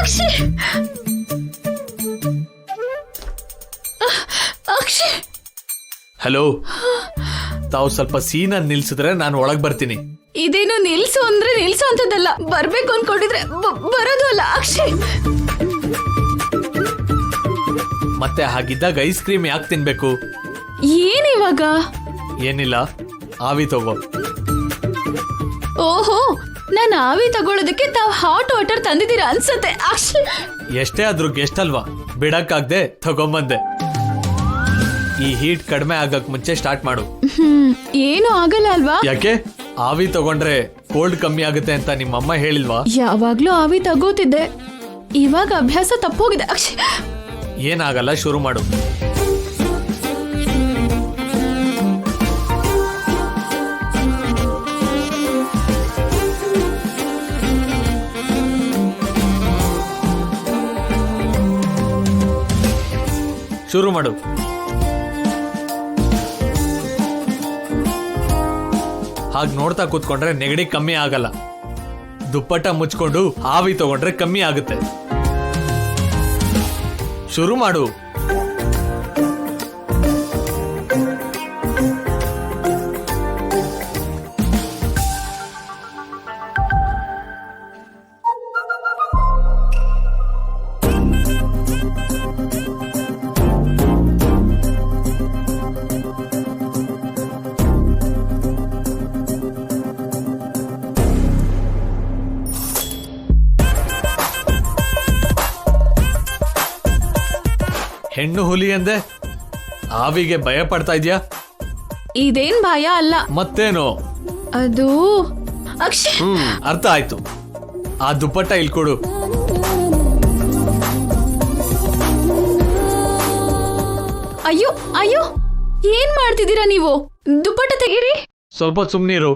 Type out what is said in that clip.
Akshay Akshay hello, ತಾವು ಸ್ವಲ್ಪ ಸೀನನ್ನು ನಿಲ್ಸಿದ್ರೆ ನಾನು ಒಳಗ್ ಬರ್ತೀನಿ. ಇದೇನು ನಿಲ್ಸು ಅಂದ್ರೆ ನಿಲ್ಸು ಅಂತದಲ್ಲ, ಬರ್ಬೇಕು ಅನ್ಕೊಂಡಿದ್ರೆ ಬರೋದು ಅಲ್ಲ ಅಕ್ಷಯ್. ಮತ್ತೆ ಹಾಗಿದ್ದಾಗ ಐಸ್ ಕ್ರೀಮ್ ಯಾಕೆ ತಿನ್ಬೇಕು? ಏನಿವಾಗ? ಏನಿಲ್ಲ, ಆವಿ ತಗೋ. ಓಹೋ, ನಾನು ಆವಿ ತಗೊಳ್ಳೋದಕ್ಕೆ ತಾವ್ ಹಾಟ್ ವಾಟರ್ ತಂದಿದ್ದೀರಾ ಅನ್ಸತ್ತೆ ಅಕ್ಷಯ್. ಎಷ್ಟೇ ಆದ್ರೂ ಗೆಸ್ಟ್ ಅಲ್ವಾ, ಬಿಡಕ್ಕಾಗ್ದೆ ತಗೊಂಬಂದೆ. ಈ ಹೀಟ್ ಕಡಿಮೆ ಆಗಕ್ ಮುಂಚೆ ಸ್ಟಾರ್ಟ್ ಮಾಡು. ಏನು ಆಗಲ್ಲ ಅಲ್ವಾ? ಯಾಕೆ? ಆವಿ ತಗೊಂಡ್ರೆ ಕೋಲ್ಡ್ ಕಮ್ಮಿ ಆಗುತ್ತೆ ಅಂತ ನಿಮ್ಮಮ್ಮ ಹೇಳಿಲ್ವಾ? ಯಾವಾಗ್ಲೂ ಆವಿ ತಗೋತಿದ್ದೆ, ಇವಾಗ ಅಭ್ಯಾಸ ತಪ್ಪೋಗಿದೆ ಅಕ್ಷಯ್. ಏನಾಗಲ್ಲ, ಶುರು ಮಾಡು. ಶುರು ಮಾಡು. ಹಾಗೆ ನೋಡ್ತಾ ಕೂತ್ಕೊಂಡ್ರೆ ನೆಗಡಿ ಕಮ್ಮಿ ಆಗಲ್ಲ. ದುಪ್ಪಟ್ಟ ಮುಚ್ಕೊಂಡು ಆವಿ ತಗೊಂಡ್ರೆ ಕಮ್ಮಿ ಆಗುತ್ತೆ. ಶುರು ಮಾಡು. ಹೆಣ್ಣು ಹುಲಿ ಅಂದೆ, ಆವಿಗೆ ಭಯ ಪಡ್ತಾ ಇದ್ಯಾ? ಇದೇನ್ ಭಯ ಅಲ್ಲ. ಮತ್ತೇನು? ಅದು ಅಕ್ಷಯ್. ಅರ್ಥ ಆಯ್ತು. ಆ ದುಪ್ಪಟ್ಟ ಇಲ್ಲಿ ಕೊಡು. ಅಯ್ಯೋ ಅಯ್ಯೋ, ಏನ್ ಮಾಡ್ತಿದ್ದೀರಾ ನೀವು? ದುಪ್ಪಟ್ಟ ತೆಗೀರಿ. ಸ್ವಲ್ಪ ಸುಮ್ನಿರು.